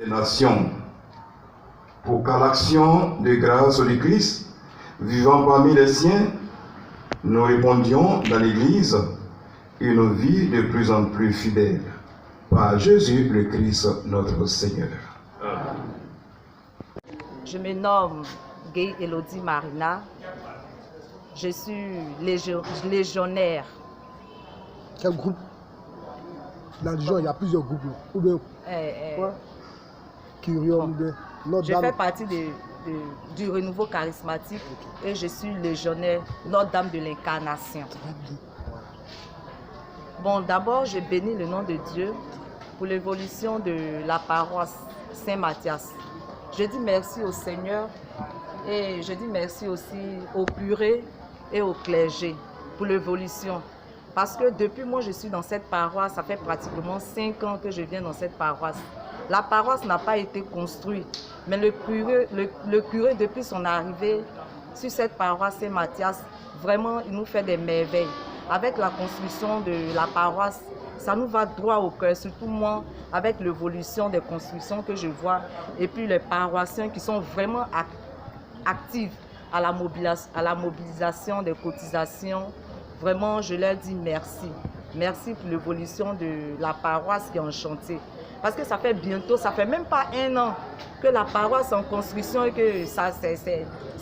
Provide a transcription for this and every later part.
Nations, pour qu'à l'action de grâce du Christ, vivant parmi les siens, nous répondions dans l'Église une vie de plus en plus fidèle. Par Jésus le Christ, notre Seigneur. Je me nomme Gay Elodie Marina. Je suis légionnaire. Quel groupe? Dans le Légion, il y a plusieurs groupes. Ou bien Curium, bon. Je fais partie du renouveau charismatique et je suis légionnaire Notre-Dame de l'Incarnation. Bon, d'abord, je bénis le nom de Dieu pour l'évolution de la paroisse Saint-Mathias. Je dis merci au Seigneur et je dis merci aussi au curé et au clergé pour l'évolution. Parce que depuis moi je suis dans cette paroisse, ça fait pratiquement 5 ans que je viens dans cette paroisse. La paroisse n'a pas été construite, mais le curé depuis son arrivée sur cette paroisse Saint-Mathias, vraiment il nous fait des merveilles. Avec la construction de la paroisse, ça nous va droit au cœur, surtout moi, avec l'évolution des constructions que je vois, et puis les paroissiens qui sont vraiment actifs à la mobilisation des cotisations. Vraiment, je leur dis merci. Merci pour l'évolution de la paroisse qui est en chantier. Parce que ça fait bientôt, ça fait même pas 1 an que la paroisse est en construction et que ça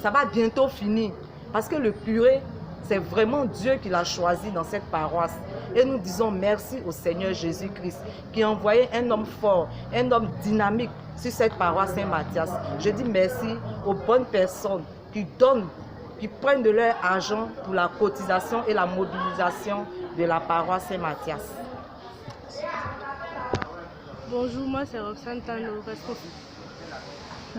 va bientôt finir. Parce que le curé, c'est vraiment Dieu qui l'a choisi dans cette paroisse. Et nous disons merci au Seigneur Jésus-Christ qui a envoyé un homme fort, un homme dynamique sur cette paroisse Saint-Mathias. Je dis merci aux bonnes personnes qui donnent, qui prennent de leur argent pour la cotisation et la mobilisation de la paroisse Saint-Mathias. Bonjour, moi c'est Roxane Tano, responsable.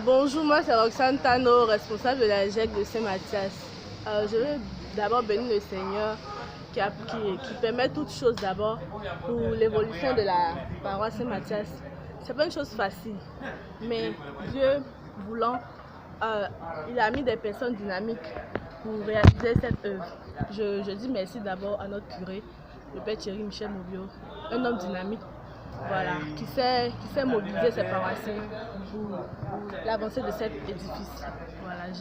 Bonjour, moi c'est Roxane Tano, responsable de la GEC de Saint-Mathias. Je veux d'abord bénir le Seigneur qui permet toutes choses d'abord pour l'évolution de la paroisse Saint-Mathias. Ce n'est pas une chose facile, mais Dieu voulant, il a mis des personnes dynamiques pour réaliser cette œuvre. Je dis merci d'abord à notre curé, le Père Thierry Michel Mobio, un homme dynamique, voilà, qui sait mobiliser ses paroissiens pour l'avancée de cet édifice. Voilà,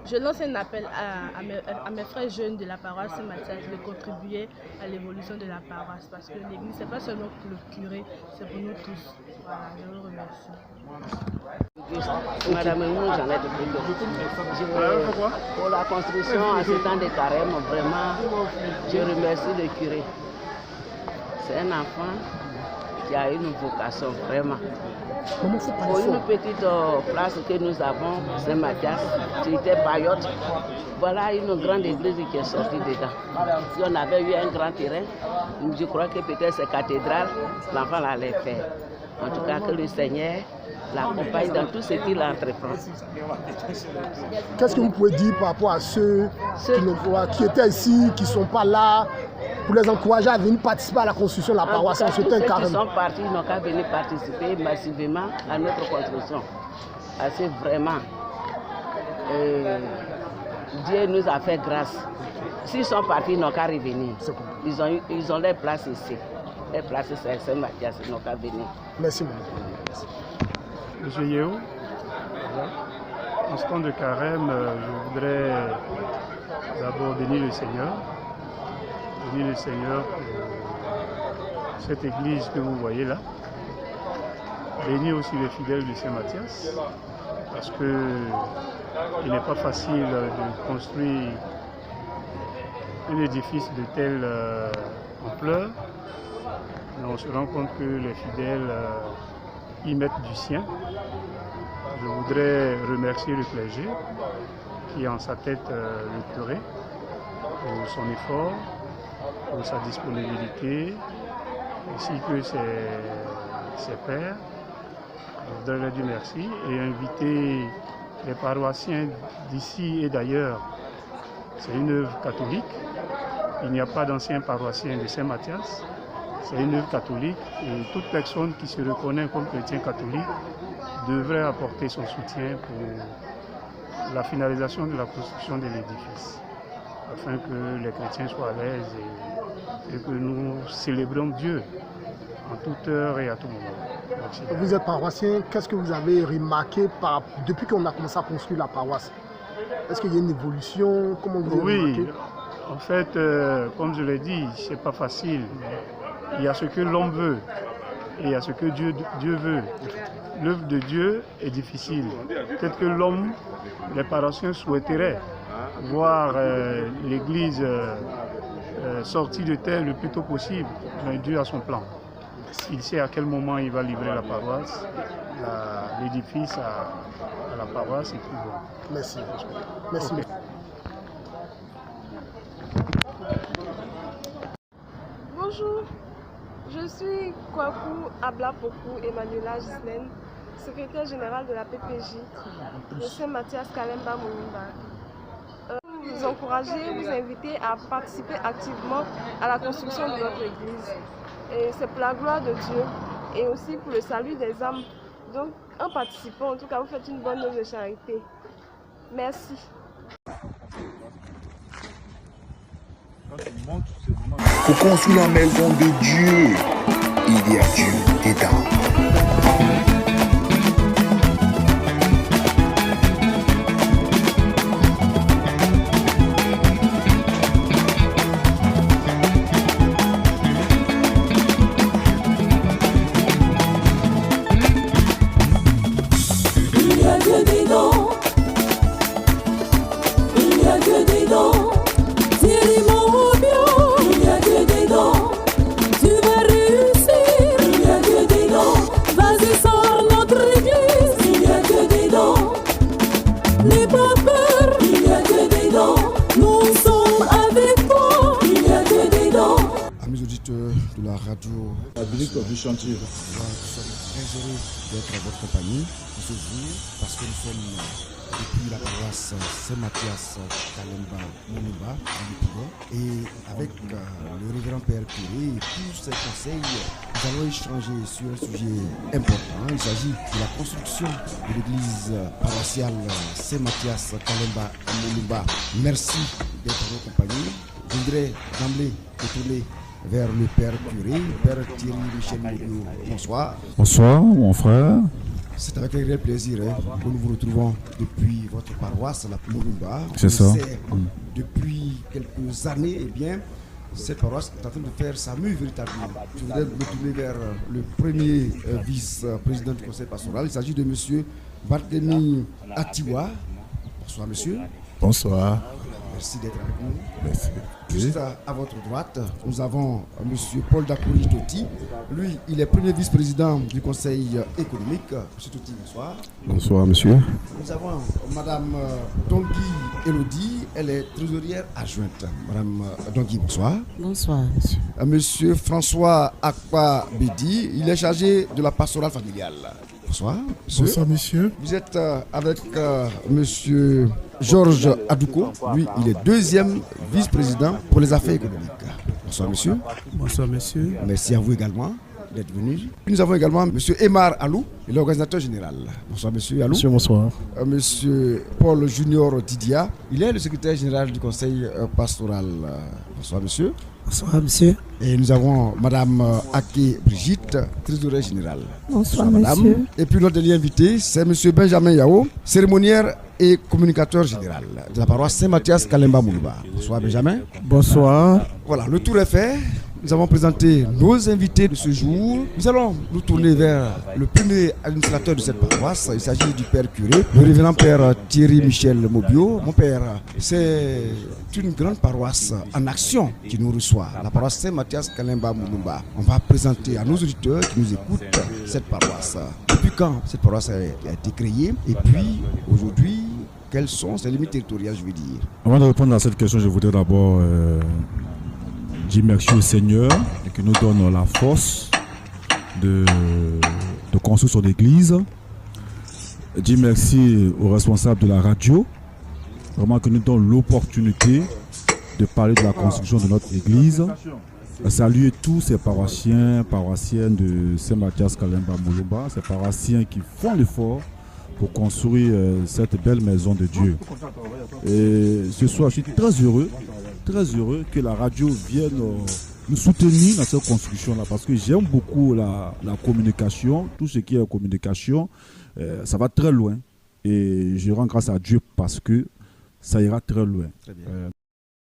je lance un appel à mes frères jeunes de la paroisse Saint-Mathias de contribuer à l'évolution de la paroisse parce que l'église, ce n'est pas seulement pour le curé, c'est pour nous tous. Voilà, je vous remercie. Madame Jeannette pour la construction en ce temps de carême, vraiment, je remercie le curé. C'est un enfant qui a une vocation, vraiment. Pour une petite place que nous avons, Saint-Mathias, qui était Payotte, voilà une grande église qui est sortie dedans. Si on avait eu un grand terrain, je crois que peut-être cette cathédrale, l'enfant l'allait faire. En tout cas, que le Seigneur l'accompagne dans tout ce qu'il entreprend. Qu'est-ce que vous pouvez dire par rapport à ceux qui étaient ici, qui ne sont pas là, pour les encourager à venir participer à la construction de la paroisse? Ceux qui sont partis n'ont qu'à venir participer massivement à notre construction. Parce que vraiment, Dieu nous a fait grâce. S'ils sont partis, ils n'ont qu'à revenir. Ils ont leur place ici. Leur place c'est Saint-Mathias, ils n'ont qu'à venir. Merci. Monsieur Yeo, en ce temps de carême, je voudrais d'abord bénir le Seigneur. Bénir le Seigneur pour cette église que vous voyez là. Bénir aussi les fidèles de Saint-Mathias, parce qu'il n'est pas facile de construire un édifice de telle ampleur. Mais on se rend compte que les fidèles y mettent du sien. Je voudrais remercier le clergé qui a en sa tête le curé pour son effort, pour sa disponibilité, ainsi que ses pairs. Je voudrais leur dire merci et inviter les paroissiens d'ici et d'ailleurs. C'est une œuvre catholique. Il n'y a pas d'anciens paroissiens de Saint-Mathias. C'est une œuvre catholique et toute personne qui se reconnaît comme chrétien catholique devrait apporter son soutien pour la finalisation de la construction de l'édifice. afin que les chrétiens soient à l'aise et que nous célébrions Dieu en toute heure et à tout moment. Merci. Vous êtes paroissien, qu'est-ce que vous avez remarqué depuis qu'on a commencé à construire la paroisse? Est-ce qu'il y a une évolution? Comment vous avez remarqué? En fait, comme je l'ai dit, c'est pas facile. Il y a ce que l'homme veut et il y a ce que Dieu veut. L'œuvre de Dieu est difficile. Peut-être que l'homme, les paroissiens souhaiteraient voir l'Église sortie de terre le plus tôt possible, mais Dieu a son plan. Il sait à quel moment il va livrer la paroisse, l'édifice à la paroisse et tout. Merci. Merci. Okay. Bonjour, je suis Kwaku Ablapoku Emmanuela Gislaine, secrétaire générale de la PPJ de Saint-Mathias Kalemba Mulumba. Vous encourager, vous inviter à participer activement à la construction de notre église. Et c'est pour la gloire de Dieu et aussi pour le salut des âmes. Donc, en participant, en tout cas, vous faites une bonne œuvre de charité. Merci. Pour construire la maison de Dieu, il y a Dieu dedans. De la radio du chantier. Nous sommes très heureux d'être à votre compagnie ce jour parce que nous sommes depuis la paroisse Saint-Mathias Kalemba Mulumba et avec le révérend Père Curé et tous ses conseils, nous allons échanger sur un sujet important. Il s'agit de la construction de l'église paroissiale Saint-Mathias Kalemba Mulumba. Merci d'être à votre compagnie. Je voudrais d'emblée retourner vers le Père Curé, Père Thierry Michel Moubio. Bonsoir. Bonsoir, mon frère. C'est avec un réel plaisir que nous vous retrouvons depuis votre paroisse, la Mulumba. C'est ça. Depuis quelques années, eh bien, cette paroisse est en train de faire sa mue véritablement. Je voudrais me tourner vers le premier vice-président du conseil pastoral. Il s'agit de M. Barthélemy Atiwa. Bonsoir, monsieur. Bonsoir. Merci d'être avec nous. Merci. Juste à votre droite, nous avons M. Paul Dakouri Toti. Lui, il est premier vice-président du conseil économique. M. Toti, bonsoir. Bonsoir, monsieur. Nous avons Mme Dongui Elodie. Elle est trésorière adjointe. Mme Dongui, bonsoir. Bonsoir. Monsieur François Akpa Bedi. Il est chargé de la pastorale familiale. Bonsoir. Monsieur. Bonsoir, monsieur. Vous êtes avec monsieur Georges Adouko. Lui, il est deuxième vice-président pour les affaires économiques. Bonsoir, monsieur. Bonsoir, monsieur. Merci à vous également d'être venu. Nous avons également monsieur Emar Alou, l'organisateur général. Bonsoir, monsieur Alou. Monsieur, bonsoir. Monsieur Paul Junior Didia, il est le secrétaire général du conseil pastoral. Bonsoir, monsieur. Bonsoir, monsieur. Et nous avons madame Ake Brigitte, trésorière générale. Bonsoir, madame. Monsieur. Et puis notre dernier invité, c'est monsieur Benjamin Yao, cérémoniaire et communicateur général de la paroisse Saint-Mathias Kalemba Mulumba. Bonsoir, Benjamin. Bonsoir. Voilà, le tour est fait. Nous avons présenté nos invités de ce jour. Nous allons nous tourner vers le premier administrateur de cette paroisse. Il s'agit du Père Curé, le révérend Père Thierry Michel Moubio. Mon père, c'est une grande paroisse en action qui nous reçoit, la paroisse Saint-Mathias Kalemba Mulumba. On va présenter à nos auditeurs qui nous écoutent cette paroisse. Depuis quand cette paroisse a été créée et puis aujourd'hui, quelles sont ses limites territoriales, je veux dire. Avant de répondre à cette question, je voudrais d'abord dire merci au Seigneur qui nous donne la force de construire son église. Dire merci aux responsables de la radio, vraiment qui nous donne l'opportunité de parler de la construction de notre église. Saluer tous ces paroissiens, paroissiennes de Saint-Mathias Kalemba Mulumba, ces paroissiens qui font l'effort pour construire cette belle maison de Dieu. Et ce soir, je suis très heureux très heureux que la radio vienne nous soutenir dans cette construction-là, parce que j'aime beaucoup la communication, tout ce qui est communication, ça va très loin. Et je rends grâce à Dieu parce que ça ira très loin. Très bien.